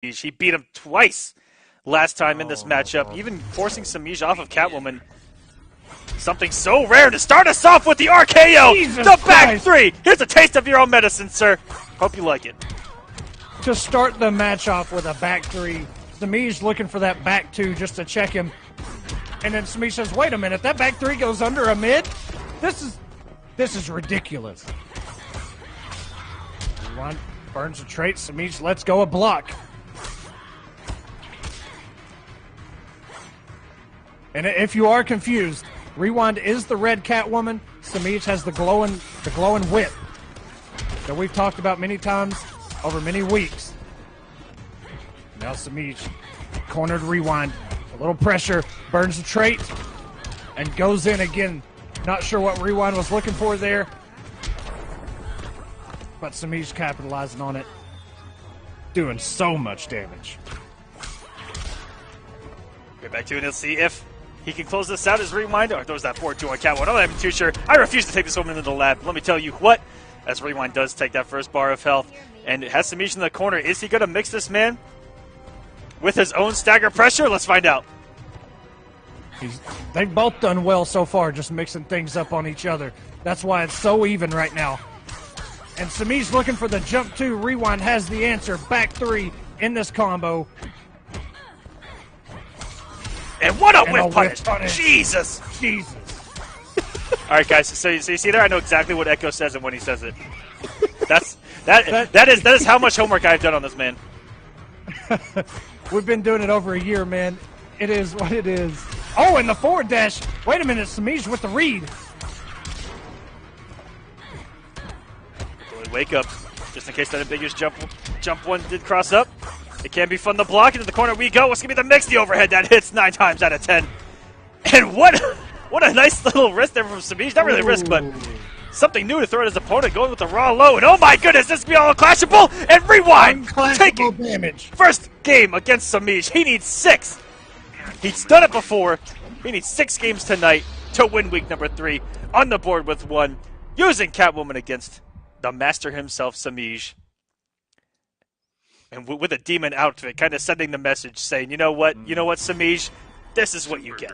He beat him twice last time in this matchup, even forcing Semiij off of Catwoman. Something so rare to start us off with the RKO! Jesus the back Christ. three! Here's a taste of your own medicine, sir. Hope you like it. To start the match off with a back three, Semiij looking for that back two just to check him. And then Semiij says, wait a minute, that back three goes under a mid? This is ridiculous. Rewind burns a trait, Semiij lets go a block. And if you are confused, Rewind is the red Catwoman. Semiij has the glowing whip that we've talked about many times over many weeks. Now Semiij cornered Rewind. A little pressure, burns the trait, and goes in again. Not sure what Rewind was looking for there, but Semiij capitalizing on it. Doing so much damage. Get back to it and let's see if he can close this out as Rewind, or throws that forward 2 on Catwoman. I'm not even too sure. I refuse to take this woman into the lab. Let me tell you what, as Rewind does take that first bar of health, and it has Semiij in the corner. Is he going to mix this man with his own stagger pressure? Let's find out. They've both done well so far, just mixing things up on each other. That's why it's so even right now. And Semiij's looking for the jump 2. Rewind has the answer. Back 3 in this combo. And what a whip punish! Jesus! Jesus. All right, guys. So you see there, I know exactly what Echo says and when he says it. That is how much homework I've done on this man. We've been doing it over a year, man. It is what it is. Oh, and the forward dash. Wait a minute, Semiij with the read. Wake up, just in case that ambiguous jump one did cross up. It can be fun to block. Into the corner we go. What's going to be the mix? The overhead that hits 9 times out of 10. And what a nice little wrist there from Semiij. Not really a wrist, but something new to throw at his opponent. Going with the raw low. And oh my goodness, this could be all clashable. And Rewind taking damage. First game against Semiij. He needs 6. He's done it before. He needs 6 games tonight to win week number 3. On the board with 1. Using Catwoman against the master himself, Semiij. And with a demon outfit, kind of sending the message saying, you know what, Semiij? This is what you get.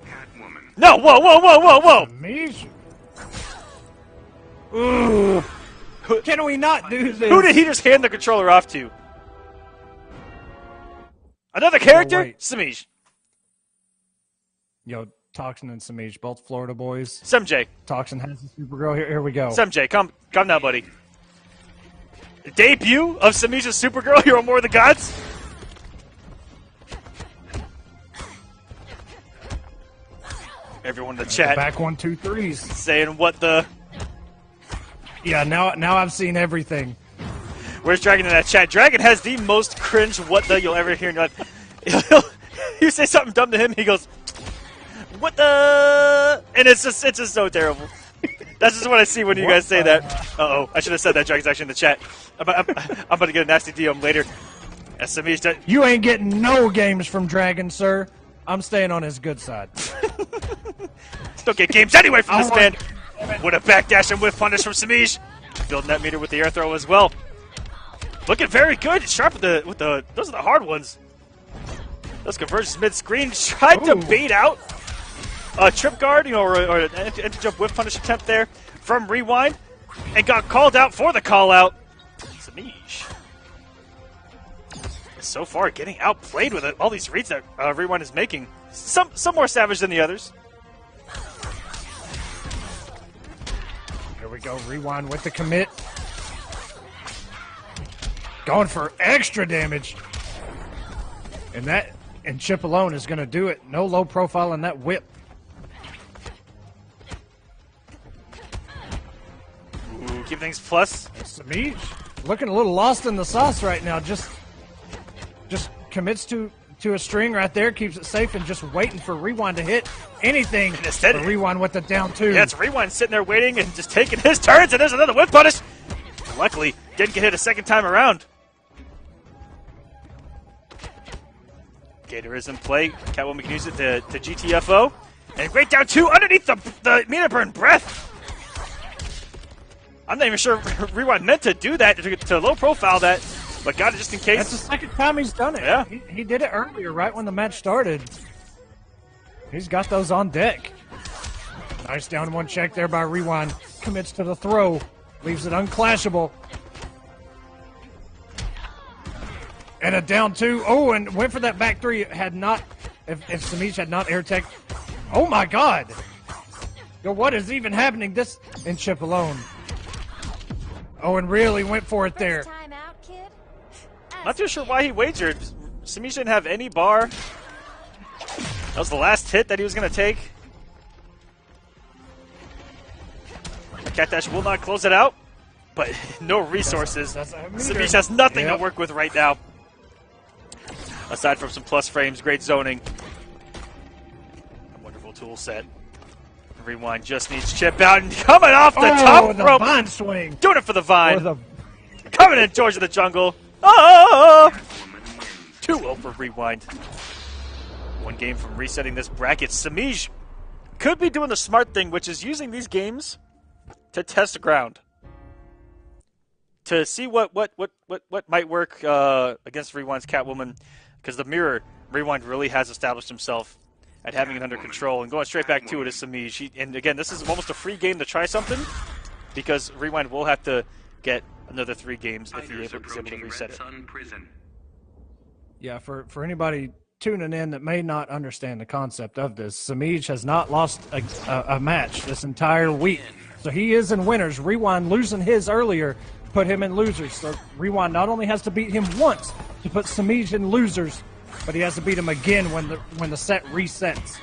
Catwoman. No, whoa. Semiij? Ooh. Can we not do this? Who did he just hand the controller off to? Another character? wait. Semiij. Yo, Toxin and Semiij, both Florida boys. Semiij. Toxin has the Supergirl. Here we go. Semiij, come now, buddy. Debut of Semiij's Supergirl, Hero More the Gods. Everyone in the chat Back 1, 2, 3s. saying what the... Yeah, now I've seen everything. Where's Dragon in that chat? Dragon has the most cringe what the you'll ever hear in your life. You say something dumb to him, he goes, what the... And it's just so terrible. That's just what I see when you guys say that. Uh-oh, I should have said that. Dragon's actually in the chat. I'm about to get a nasty DM later. Semiij, You ain't getting no games from Dragon, sir. I'm staying on his good side. don't get games anyway from this man. What a backdash and whiff punish from Semiij. Building that meter with the air throw as well. Looking very good. Sharp with the those are the hard ones. Those conversions mid-screen. Tried to bait out a trip guard, or an anti-jump whiff punish attempt there from Rewind, and got called out for the call-out. Semiij is so far getting outplayed with all these reads that Rewind is making. Some more savage than the others. Here we go, Rewind with the commit. Going for extra damage. And Chip alone is going to do it. No low profile in that whip. Ooh, keep things plus. Semiij looking a little lost in the sauce right now. Just commits to a string right there, keeps it safe, and just waiting for Rewind to hit anything. And instead, Rewind with the down 2. Yeah, it's Rewind sitting there waiting and just taking his turns, and there's another whip punish. Luckily, didn't get hit a second time around. Gator is in play. Catwoman can use it to GTFO. And great down 2 underneath the meter burn breath. I'm not even sure Rewind meant to do that, to low profile that. but got it just in case. That's the second time he's done it. Yeah. He did it earlier, right when the match started. He's got those on deck. Nice down one check there by Rewind. Commits to the throw. Leaves it unclashable. And a down two. Oh, and went for that back three. Had not, if Semiij had not air tech. Oh my God. Yo, what is even happening this in chip alone? Oh, and really went for it there. Not too sure why he wagered. Semiij didn't have any bar. That was the last hit that he was going to take. Cat Dash will not close it out, but no resources. Semiij has nothing to work with right now. Aside from some plus frames, great zoning. A wonderful tool set. Rewind just needs chip out and coming off the top rope. Vine swing. Doing it for the Vine. Coming in George of the Jungle. Oh! 2-0 for Rewind. One game from resetting this bracket. Semiij could be doing the smart thing, which is using these games to test the ground. To see what might work against Rewind's Catwoman. Because the mirror, Rewind really has established himself at having it under control. And going straight back to it is Semiij. And again, this is almost a free game to try something. Because Rewind will have to get another 3 games if he's able to reset it. Yeah, for anybody tuning in that may not understand the concept of this, Semiij has not lost a match this entire week. So he is in winners. Rewind losing his earlier put him in losers. So Rewind not only has to beat him once to put Semiij in losers, but he has to beat him again when the set resets.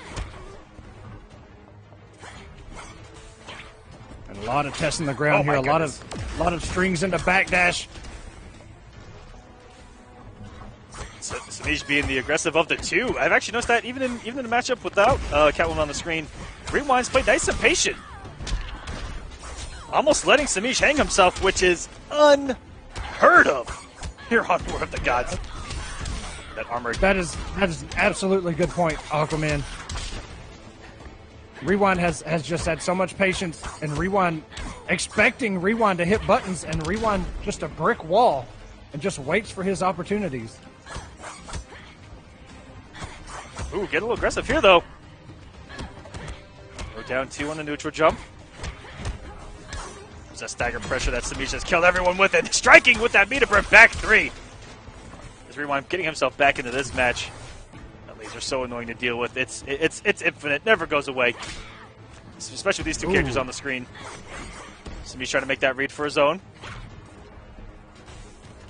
And a lot of testing the ground here. A lot of strings into backdash. So Semiij being the aggressive of the two. I've actually noticed that even in the matchup without Catwoman on the screen, Rewind's played nice and patient. Almost letting Semiij hang himself, which is unheard of here on War of the Gods. That armor. That is absolutely a good point, Aquaman. Rewind has just had so much patience, and Rewind expecting Rewind to hit buttons, and Rewind just a brick wall, and just waits for his opportunities. Ooh, get a little aggressive here, though. We're down 2 on the neutral jump. There's that stagger pressure that Semiij has killed everyone with, and striking with that meter burn back 3. As Rewind getting himself back into this match. That laser so annoying to deal with. It's infinite, never goes away. Especially with these two characters on the screen. Semiij trying to make that read for his own.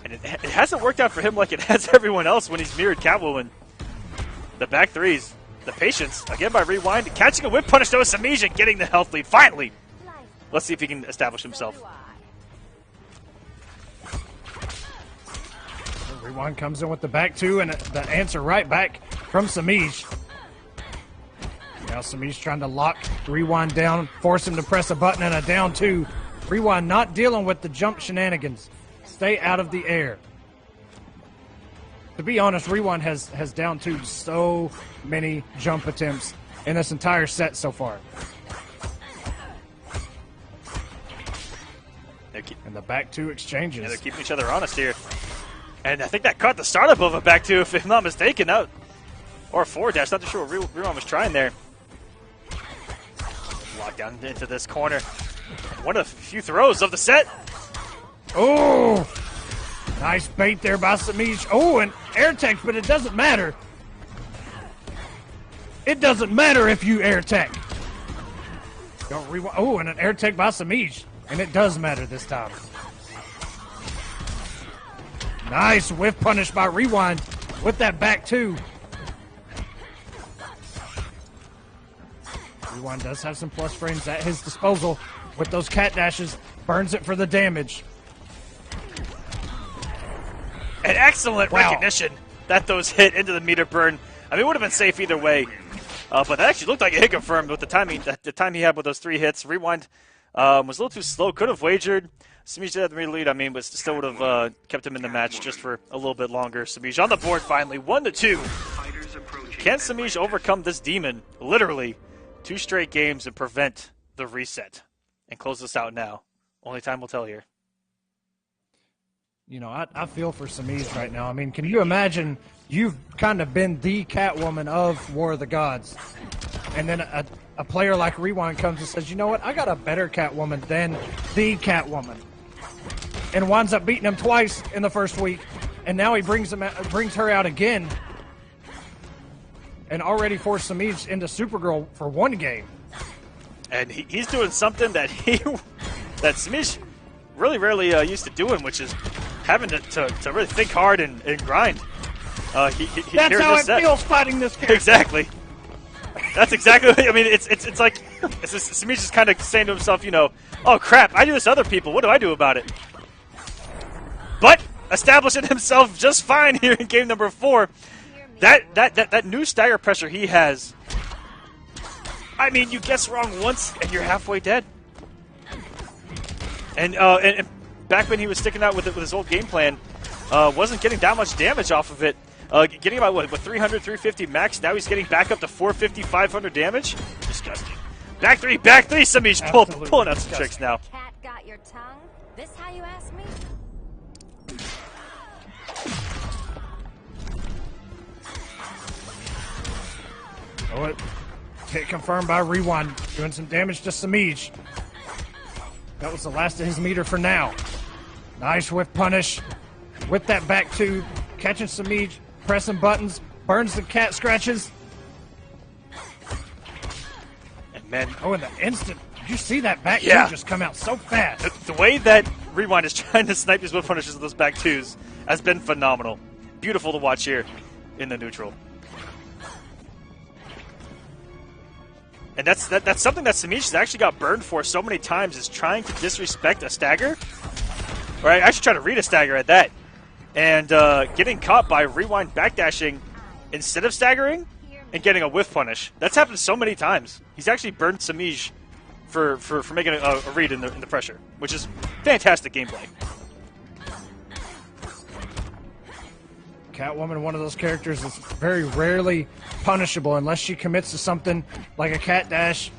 And it hasn't worked out for him like it has everyone else when he's mirrored Catwoman. The back threes, the patience, again by Rewind, catching a whip punish though, Semiij and getting the health lead, finally. Let's see if he can establish himself. Rewind comes in with the back two, and the answer right back from Semiij. Now Semiij trying to lock Rewind down, force him to press a button, and a down 2. Rewind not dealing with the jump shenanigans. Stay out of the air. To be honest, Rewind has down 2 so many jump attempts in this entire set so far. And the back 2 exchanges. Yeah, they're keeping each other honest here. And I think that caught the startup of a back 2, if I'm not mistaken. Or a forward dash, not too sure what Rewind was trying there. Locked down into this corner. One of the few throws of the set. Oh! Nice bait there by Semiij. Oh, and air tech, but it doesn't matter. It doesn't matter if you air tech. Don't rewind. Oh, and an air tech by Semiij. And it does matter this time. Nice whiff punish by Rewind with that back 2. Rewind does have some plus frames at his disposal with those cat dashes. Burns it for the damage. An excellent recognition that those hit into the meter burn. I mean, it would have been safe either way. But that actually looked like a hit confirmed with the time he had with those 3 hits. Rewind was a little too slow. Could have wagered. Semiij did have the lead, I mean, but still would have kept him in the match just for a little bit longer. Semiij on the board finally, 1-2. Can Semiij overcome this demon, literally, 2 straight games and prevent the reset? And close this out now. Only time will tell here. You know, I feel for Semiij right now. I mean, can you imagine you've kind of been the Catwoman of War of the Gods, and then a player like Rewind comes and says, you know what, I got a better Catwoman than the Catwoman, and winds up beating him twice in the first week, and now he brings her out again, and already forced Semiij into Supergirl for one game. And he's doing something that Semiij really rarely used to doing, which is having to really think hard and grind. That's how it feels fighting this character. Exactly. That's exactly what, I mean, it's like Semiij is kind of saying to himself, you know, oh crap, I do this to other people, what do I do about it? But establishing himself just fine here in game number 4. That new stagger pressure he has, I mean, you guess wrong once and you're halfway dead. And back when he was sticking out with his old game plan, wasn't getting that much damage off of it. Getting about, what 300, 350 max. Now he's getting back up to 450, 500 damage. Disgusting. Back three, Semiij pulling out some tricks now. Cat got your tongue? This how you ask me? Oh, it hit confirmed by Rewind, doing some damage to Semiij. That was the last of his meter for now. Nice whiff punish. With that back two, catching Semiij, pressing buttons, burns the cat scratches. And man, oh, in the instant, did you see that back two just come out so fast? The way that Rewind is trying to snipe these whiff punishes with those back twos has been phenomenal. Beautiful to watch here in the neutral. And that's something that Semiij has actually got burned for so many times, is trying to disrespect a stagger. Or actually trying to read a stagger at that. And getting caught by Rewind backdashing instead of staggering and getting a whiff punish. That's happened so many times. He's actually burned Semiij for making a read in the pressure, which is fantastic gameplay. Catwoman, one of those characters that's very rarely punishable unless she commits to something like a cat dash.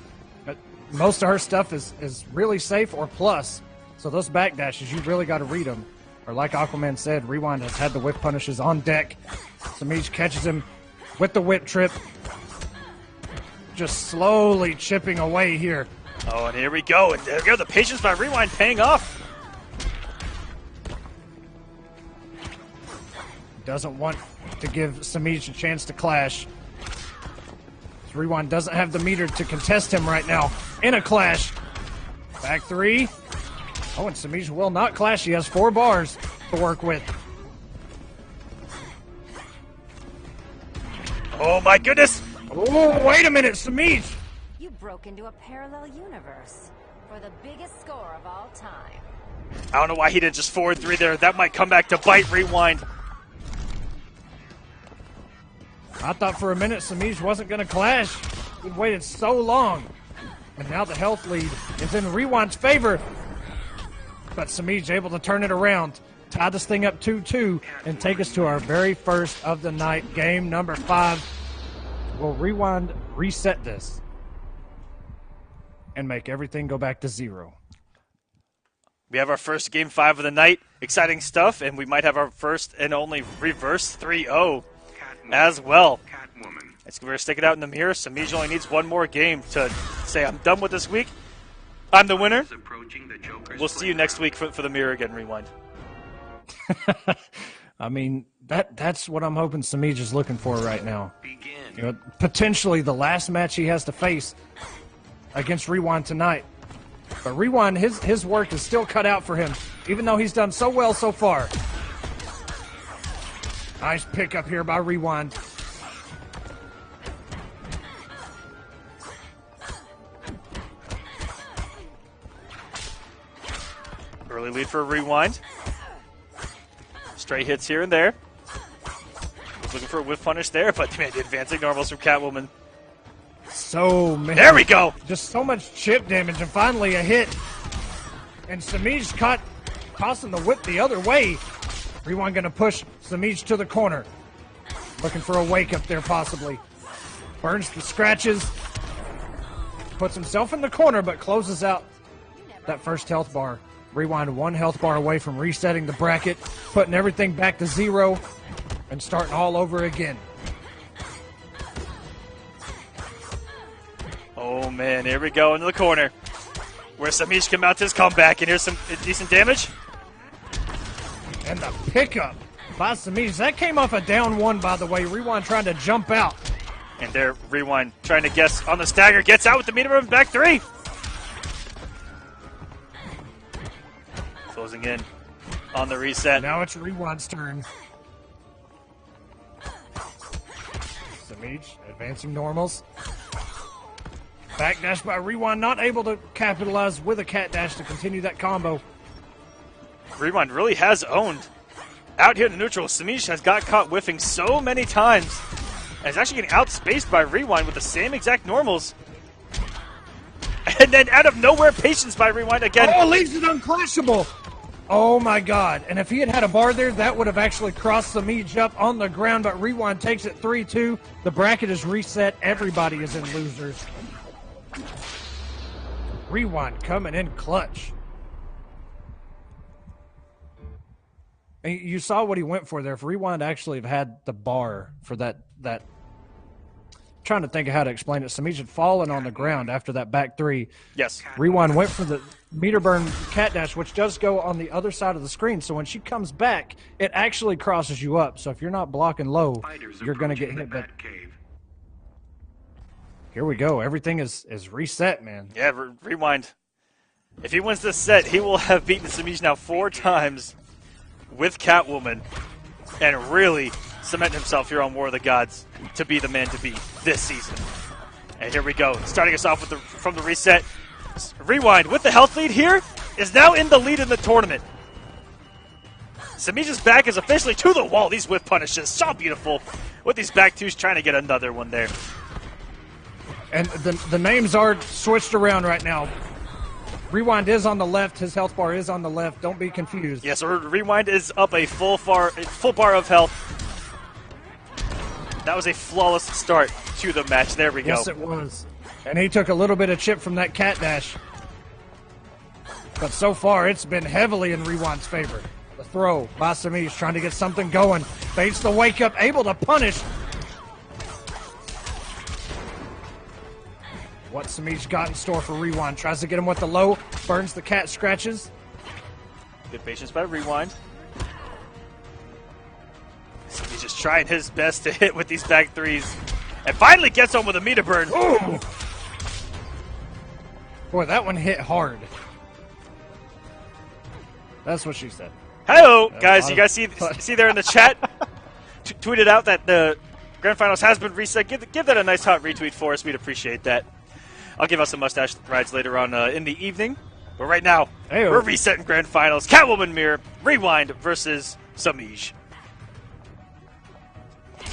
But most of her stuff is really safe or plus. So those back dashes, you really got to read them. Or like Aquaman said, Rewind has had the whip punishes on deck. Semiij catches him with the whip trip. Just slowly chipping away here. Oh, and here we go. And there we go. The patience by Rewind paying off. Doesn't want to give Semiij a chance to clash. Rewind doesn't have the meter to contest him right now in a clash. Back three. Oh, and Semiij will not clash. He has 4 bars to work with. Oh my goodness! Oh, wait a minute, Semiij! You broke into a parallel universe for the biggest score of all time. I don't know why he didn't just forward 3 there. That might come back to bite Rewind. I thought for a minute Semiij wasn't going to clash. We've waited so long. And now the health lead is in Rewind's favor. But Semiij able to turn it around, tie this thing up 2-2, and take us to our very first of the night, game number 5. Will Rewind reset this and make everything go back to 0? We have our first game 5 of the night. Exciting stuff, and we might have our first and only reverse 3-0 as well. We're going to stick it out in the mirror. Semiij only needs one more game to say, I'm done with this week. I'm the winner. We'll see you next week for the mirror again, Rewind. I mean, that's what I'm hoping Semiij is looking for right now. You know, potentially the last match he has to face against Rewind tonight. But Rewind, his work is still cut out for him, even though he's done so well so far. Nice pickup here by Rewind. Early lead for Rewind. Stray hits here and there. Was looking for a whiff punish there, but man, the advancing normals from Catwoman. So many. There we go. Just so much chip damage, and finally a hit. And Semiij caught, tossing the whip the other way. Rewind going to push Semiij to the corner. Looking for a wake up there possibly. Burns the scratches. Puts himself in the corner, but closes out that first health bar. Rewind 1 health bar away from resetting the bracket, putting everything back to 0, and starting all over again. Oh, man, here we go into the corner where Semiij can mount his comeback, and here's some decent damage. And the pickup by Semiij. That came off a down 1, by the way. Rewind trying to jump out. And there, Rewind trying to guess on the stagger. Gets out with the meter room, back 3. Closing in on the reset. Now it's Rewind's turn. Semiij advancing normals. Backdash by Rewind, not able to capitalize with a cat dash to continue that combo. Rewind really has owned out here in the neutral. Semiij has got caught whiffing so many times. And is actually getting outspaced by Rewind with the same exact normals. And then out of nowhere, patience by Rewind again. Oh, leaves it unclashable. Oh my God. And if he had had a bar there, that would have actually crossed Semiij up on the ground, but Rewind takes it 3-2. The bracket is reset. Everybody is in losers. Rewind coming in clutch. And you saw what he went for there. If Rewind actually had the bar for that trying to think of how to explain it. Semiij had fallen on the ground after that back 3. Yes. Rewind went for the meter burn cat dash, which does go on the other side of the screen. So when she comes back, it actually crosses you up. So if you're not blocking low, you're going to get hit. But here we go. Everything is reset, man. Yeah, Rewind. If he wins this set, he will have beaten Semiij now 4 times with Catwoman and really cement himself here on War of the Gods to be the man to beat this season. And here we go. Starting us off with from the reset. Rewind with the health lead here is now in the lead in the tournament. Semiij's back is officially to the wall. These whiff punishes. So beautiful. With these back 2s trying to get another one there. And the names are switched around right now. Rewind is on the left. His health bar is on the left. Don't be confused. Yes, Rewind is up a full bar of health. That was a flawless start to the match. There we go. Yes, it was. And he took a little bit of chip from that cat dash. But so far, it's been heavily in Rewind's favor. The throw by Semiij trying to get something going. Baits the wake up, able to punish. What Semiij got in store for Rewind. Tries to get him with the low. Burns the cat scratches. Good patience by Rewind. He's just trying his best to hit with these back 3s. And finally gets on with a meter burn. Ooh! Boy, that one hit hard. That's what she said. Hello, guys. You guys see there in the chat? Tweeted out that the Grand Finals has been reset. Give that a nice hot retweet for us. We'd appreciate that. I'll give out some mustache rides later on in the evening. But right now, we're resetting Grand Finals. Catwoman Mirror, Rewind versus Semiij.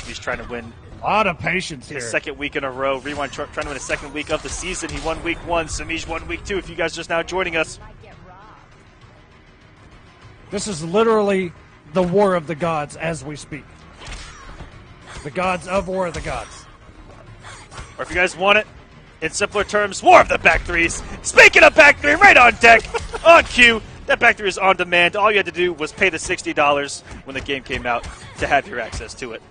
He's trying to win a lot of patience here. His second week in a row. Rewind trying to win his second week of the season. He won week 1. Semiij won week 2. If you guys are just now joining us. This is literally the War of the Gods as we speak. The gods of War of the Gods. Or if you guys want it, in simpler terms, War of the back 3s. Speaking of back 3, right on deck, on cue. That back 3 is on demand. All you had to do was pay the $60 when the game came out to have your access to it.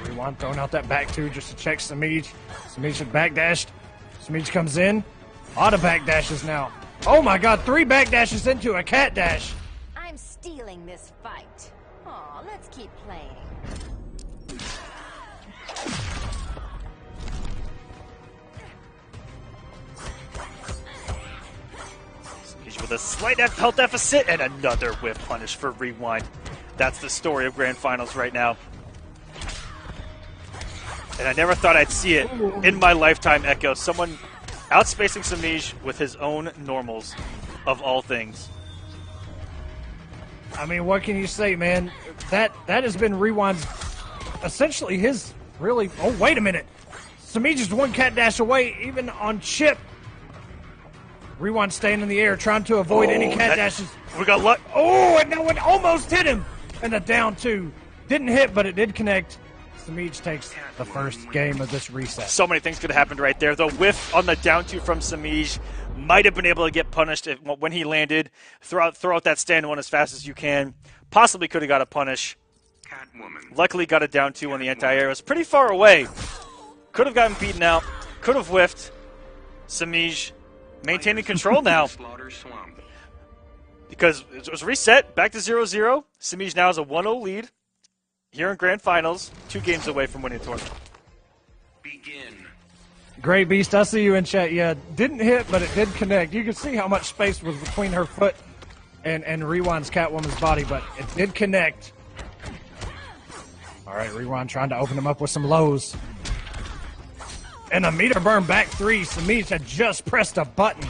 Rewind throwing out that back 2 just to check Semiij. Semiij had backdashed. Semiij comes in. A lot of backdashes now. Oh my God, 3 backdashes into a cat dash. I'm stealing this fight. Aw, let's keep playing. Semiij with a slight health deficit and another whiff punish for Rewind. That's the story of Grand Finals right now. And I never thought I'd see it in my lifetime, Echo. Someone outspacing Semiij with his own normals, of all things. I mean, what can you say, man? That has been Rewind's, essentially his, really. Oh, wait a minute. Semiij is 1 cat dash away, even on chip. Rewind staying in the air, trying to avoid any cat dashes. We got luck. Oh, and that one almost hit him. And the down 2. Didn't hit, but it did connect. Semiij takes the first game of this reset. So many things could have happened right there. The whiff on the down 2 from Semiij Might have been able to get punished when he landed. Throw out that stand one as fast as you can. Possibly could have got a punish. Catwoman. Luckily got it down 2 on the anti-air. It was pretty far away. Could have gotten beaten out. Could have whiffed. Semiij maintaining control now. Because it was reset. Back to 0-0. Semiij now has a 1-0 lead. Here in Grand Finals. 2 games away from winning the tournament. Begin. Great Beast, I see you in chat. Yeah, didn't hit, but it did connect. You can see how much space was between her foot and Rewind's Catwoman's body, but it did connect. All right, Rewind trying to open him up with some lows. And a meter burn back 3. Semiij had just pressed a button.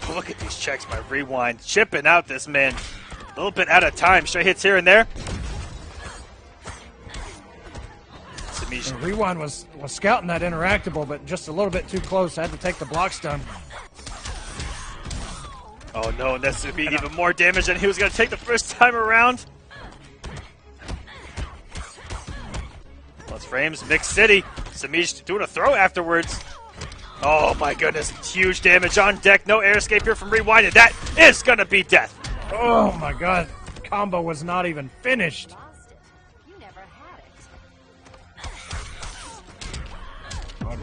Look at these checks by Rewind. Chipping out this man. A little bit out of time. Straight hits here and there. And Rewind was scouting that interactable, but just a little bit too close. Had to take the block stun. Oh no, and that's going to be even more damage than he was going to take the first time around. Plus frames, Mixed City. Semiij doing a throw afterwards. Oh my goodness, huge damage on deck. No air escape here from Rewind, and that is going to be death. Oh my god, combo was not even finished.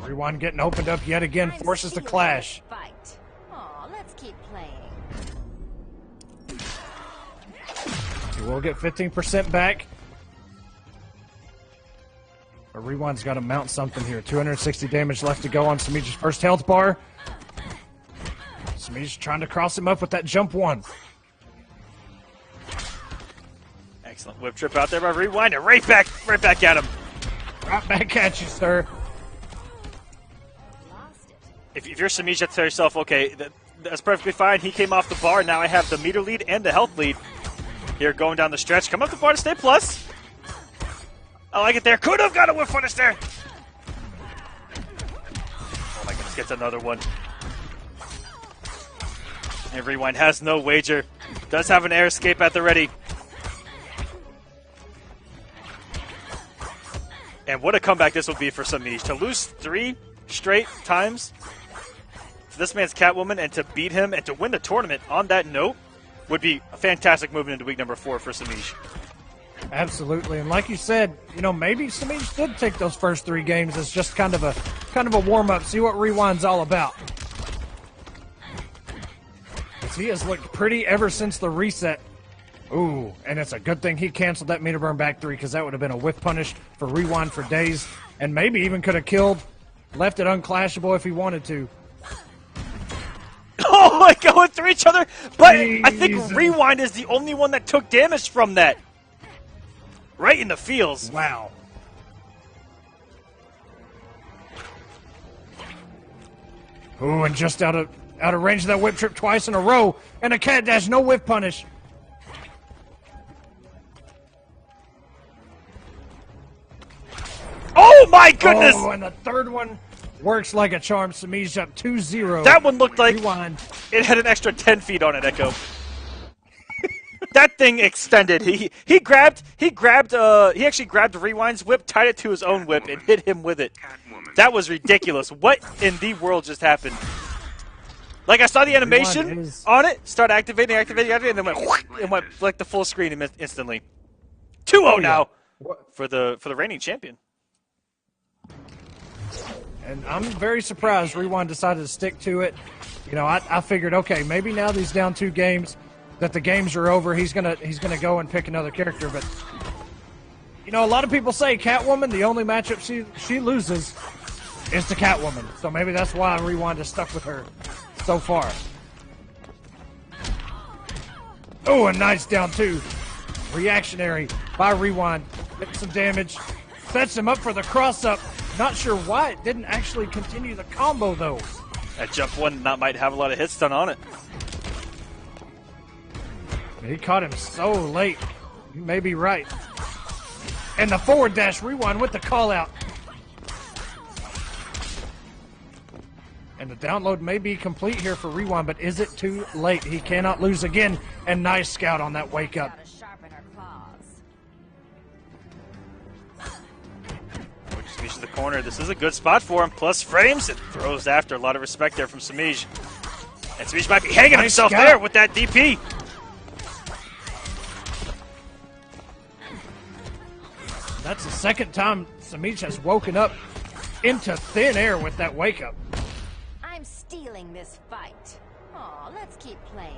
Rewind getting opened up yet again, forces the clash. Fight. Aw, let's keep playing. He will get 15% back. But Rewind's got to mount something here. 260 damage left to go on Semiij's first health bar. Semiij trying to cross him up with that jump 1. Excellent whip trip out there by Rewind, and right back at him. Right back at you, sir. If you're Semiij, you have to tell yourself, okay, that's perfectly fine. He came off the bar. Now I have the meter lead and the health lead. Here going down the stretch. Come up the bar to stay plus. I like it there. Could have got a whiff punish there. Oh my goodness, gets another one. And Rewind has no wager. Does have an air escape at the ready. And what a comeback this will be for Semiij. To lose 3 straight times to this man's Catwoman and to beat him and to win the tournament on that note would be a fantastic movement into week number 4 for Semiij. Absolutely, and like you said, you know, maybe Semiij did take those first 3 games as just kind of a warm-up, see what Rewind's all about. Because he has looked pretty ever since the reset. Ooh, and it's a good thing he canceled that meter burn back 3, because that would have been a whiff punish for Rewind for days, and maybe even could have left it unclashable if he wanted to. Oh my, going through each other, but Jesus. I think Rewind is the only one that took damage from that. Right in the feels. Wow. Ooh, and just out of range of that whip trip twice in a row, and a cat dash, no whiff punish. Oh my goodness! Oh, and the third one works like a charm. Semiij up 2-0. That one looked like Rewind. It had an extra 10 feet on it, Echo. That thing extended. He actually grabbed Rewind's whip, tied it to his own whip, and hit him with it. That was ridiculous. What in the world just happened? Like, I saw the animation on it, start activating, and then went like the full screen instantly. 2-0 now for the reigning champion. And I'm very surprised Rewind decided to stick to it. You know, I figured, okay, maybe now that he's down 2 games, that the games are over, he's gonna go and pick another character. But you know, a lot of people say Catwoman, the only matchup she loses is to Catwoman. So maybe that's why Rewind is stuck with her so far. Oh, a nice down 2. Reactionary by Rewind. Getting some damage. Sets him up for the cross-up. Not sure why it didn't actually continue the combo, though. That jump 1 might have a lot of hits done on it. He caught him so late. You may be right. And the forward dash Rewind with the call-out. And the download may be complete here for Rewind, but is it too late? He cannot lose again. And nice scout on that wake-up. Semiij in the corner. This is a good spot for him. Plus frames. It throws after. A lot of respect there from Semiij. And Semiij might be hanging himself there with that DP. That's the second time Semiij has woken up into thin air with that wake up. I'm stealing this fight. Aw, let's keep playing.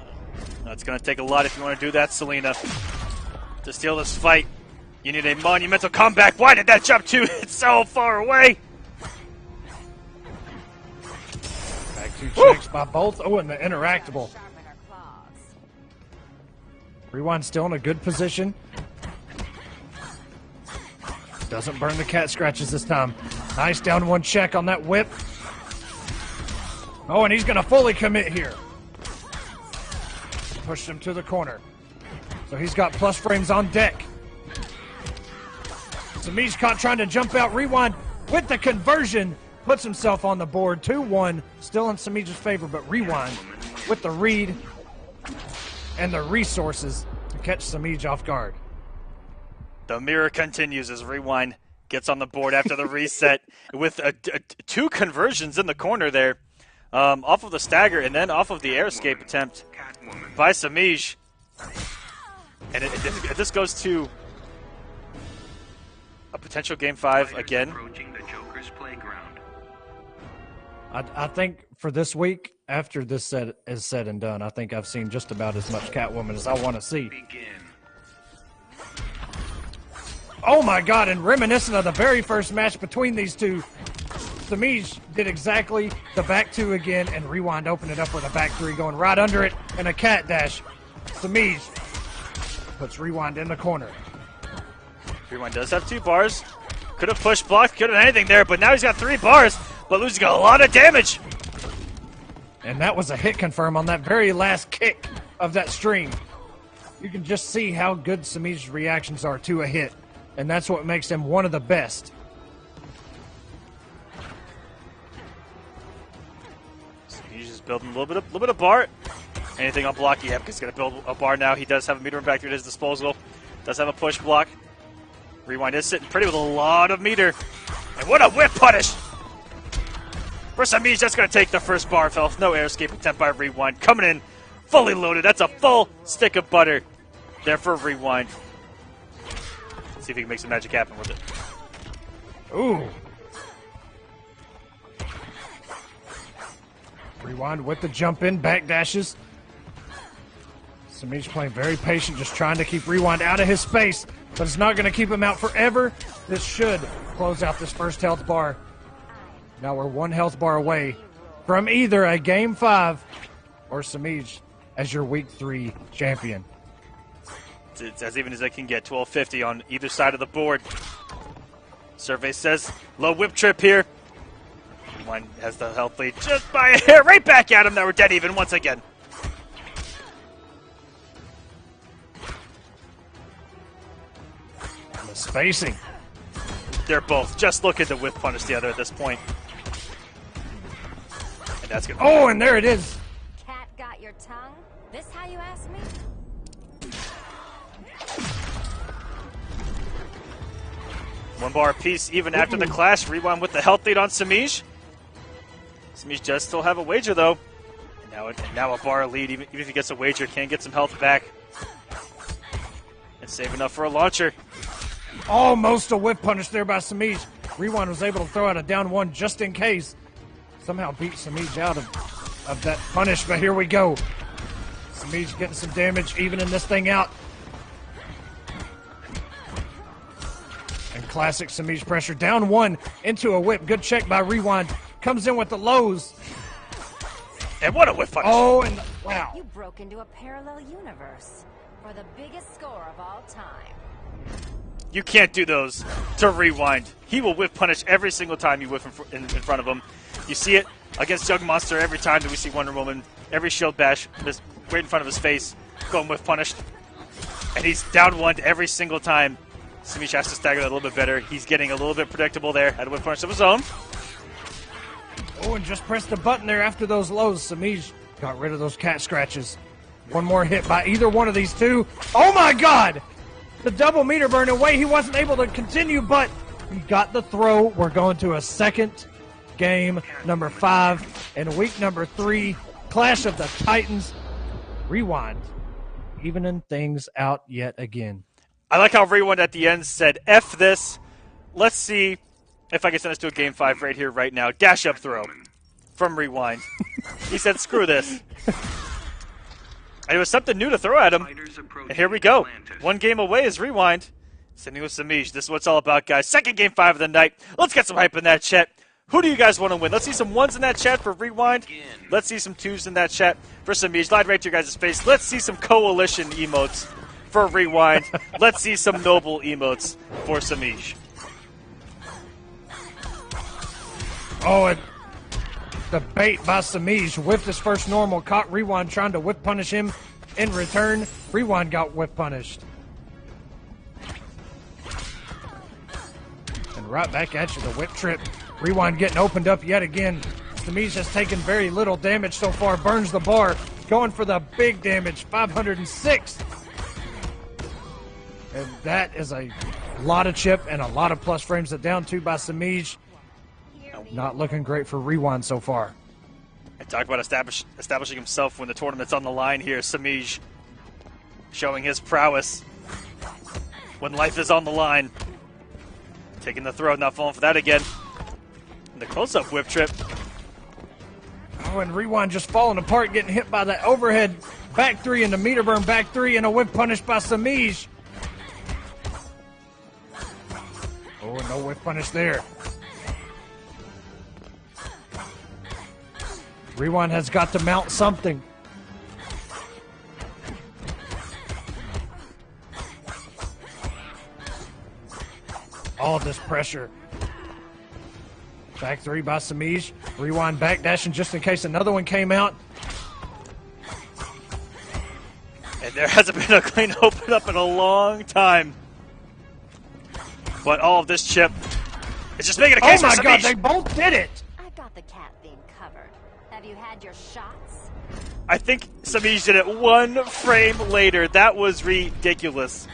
It's going to take a lot if you want to do that, Selena. To steal this fight, you need a monumental comeback. Why did that jump to it so far away? Back two checks by both. Oh, and the interactable. Sharpen our claws. Rewind still in a good position. Doesn't burn the cat scratches this time. Nice down one check on that whip. Oh, and he's going to fully commit here. Pushed him to the corner. So he's got plus frames on deck. Semiij caught trying to jump out. Rewind with the conversion. Puts himself on the board. 2-1. Still in Semiij's favor, but Rewind with the read and the resources to catch Semiij off guard. The mirror continues as Rewind gets on the board after the reset with two conversions in the corner there. Off of the stagger and then off of the air escape attempt by Semiij. And this goes to a potential Game 5 again. I think for this week, after this set is said and done, I think I've seen just about as much Catwoman as I want to see. Oh my God, and reminiscent of the very first match between these two, Semiij did exactly the back two again, and Rewind opened it up with a back three going right under it and a cat dash. Semiij puts Rewind in the corner. Rewind does have 2 bars. Could have pushed block, could have anything there, but now he's got 3 bars, but losing a lot of damage. And that was a hit confirm on that very last kick of that stream. You can just see how good Semiij's reactions are to a hit, and that's what makes him one of the best. He's just building a little bit of bar. Anything on block, yeah, because he's going to build a bar now. He does have a meter back at his disposal. Does have a push block. Rewind is sitting pretty with a lot of meter. And what a whip punish! For Semiij, that's going to take the first bar of health. No air escape attempt by Rewind. Coming in fully loaded. That's a full stick of butter there for Rewind. See if he can make some magic happen with it. Ooh. Rewind with the jump in, back dashes. Semiij playing very patient, just trying to keep Rewind out of his space, but it's not going to keep him out forever. This should close out this first health bar. Now we're 1 health bar away from either a Game 5 or Semiij as your Week 3 champion. It's as even as they can get. 1250 on either side of the board. Survey says low whip trip here. One has the health lead just by a hair. Right back at him. Now we're dead even once again. And the spacing. They're both just looking to whip punish the other at this point. And that's good. Oh, and there it is. Cat got your tongue? This how you ask me? One bar apiece even after the clash. Rewind with the health lead on Semiij. Semiij does still have a wager, though. And now a bar lead. Even if he gets a wager, can get some health back. And save enough for a launcher. Almost a whip punish there by Semiij. Rewind was able to throw out a down one just in case. Somehow beat Semiij out of that punish, but here we go. Semiij getting some damage, evening this thing out. And classic Semiij pressure. Down one into a whip. Good check by Rewind. Comes in with the lows. And what a whip punish. Oh, and wow. You broke into a parallel universe for the biggest score of all time. You can't do those to Rewind. He will whip punish every single time you whip in front of him. You see it against Jug Monster every time that we see Wonder Woman. Every shield bash, just right in front of his face, going whip punished. And he's down one every single time. Semiij has to stagger that a little bit better. He's getting a little bit predictable there. Had a whip punish of his own. Oh, and just pressed the button there after those lows. Semiij got rid of those cat scratches. One more hit by either one of these two. Oh my God! The double meter burn away. He wasn't able to continue, but He got the throw. We're going to a second game, number 5, and week number 3, Clash of the Titans. Rewind, evening things out yet again. I like how Rewind at the end said, F this. Let's see if I can send us to a game 5 right here, right now. Dash up throw from Rewind. He said, screw this. And it was something new to throw at him. And here we go. 1 game away is Rewind. Sending with Semiij. This is what it's all about, guys. Second game 5 of the night. Let's get some hype in that chat. Who do you guys want to win? Let's see some 1s in that chat for Rewind. Let's see some 2s in that chat for Semiij. Slide right to your guys' face. Let's see some coalition emotes for Rewind. Let's see some noble emotes for Semiij. Oh, and the bait by Semiij whiffed his first normal. Caught Rewind trying to whip punish him. In return, Rewind got whip punished. And right back at you, the whip trip. Rewind getting opened up yet again. Semiij has taken very little damage so far. Burns the bar. Going for the big damage. 506. And that is a lot of chip and a lot of plus frames. It down 2 by Semiij. Not looking great for Rewind so far. And talk about establishing himself when the tournament's on the line here. Semiij showing his prowess when life is on the line. Taking the throw, not falling for that again. And the close-up whip trip. Oh, and Rewind just falling apart, getting hit by that overhead back 3 and the meter burn back 3 and a whip punish by Semiij. Oh, no whip punish there. Rewind has got to mount something. All this pressure. Back 3 by Semiij. Rewind backdashing just in case another one came out. And there hasn't been a clean open up in a long time. But all of this chip is just making a case for Semiij. Oh my God, they both did it! I got the cat theme covered. Have you had your shots? I think Semiij did it 1 frame later. That was ridiculous.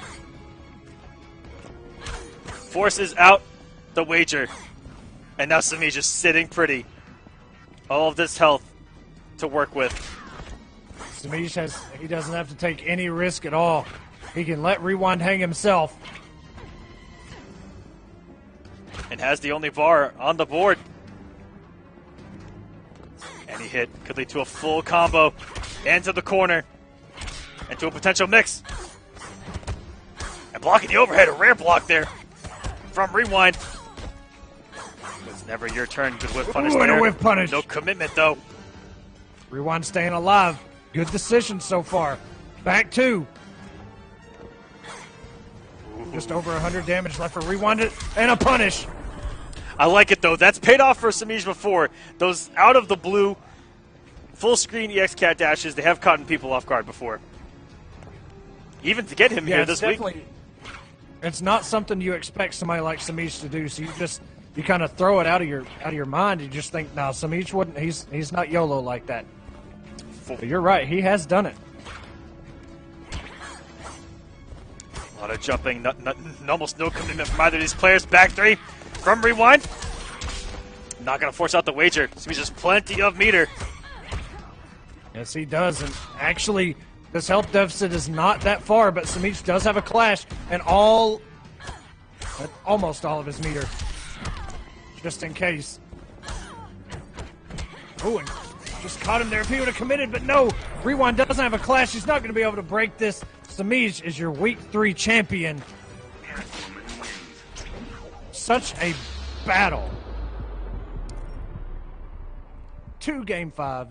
Forces out the wager. And now Semiij is sitting pretty. All of this health to work with. Semiij he doesn't have to take any risk at all. He can let Rewind hang himself. And has the only bar on the board. Any hit could lead to a full combo. And to the corner. And to a potential mix. And blocking the overhead, a rare block there from Rewind. It's never your turn. Good whip punish there. And a whip punish. No commitment, though. Rewind staying alive. Good decision so far. Back 2. Just over 100 damage left for Rewind and a punish. I like it, though. That's paid off for Semiij before. Those out of the blue, full screen EX cat dashes, they have caught people off guard before. Even to get him here this week. It's not something you expect somebody like Semiij to do, so you kind of throw it out of your mind. You just think, no, Semiij wouldn't. He's not YOLO like that. But you're right. He has done it. A lot of jumping. Almost no commitment from either of these players. Back 3 from Rewind. Not going to force out the wager. Semiij has plenty of meter. Yes, he does. And actually, this health deficit is not that far, but Semiij does have a clash and almost all of his meter. Just in case. Oh, and just caught him there. If he would have committed, but no. Rewind doesn't have a clash. He's not going to be able to break this. Semiij is your week 3 champion. Such a battle. 2 game 5s.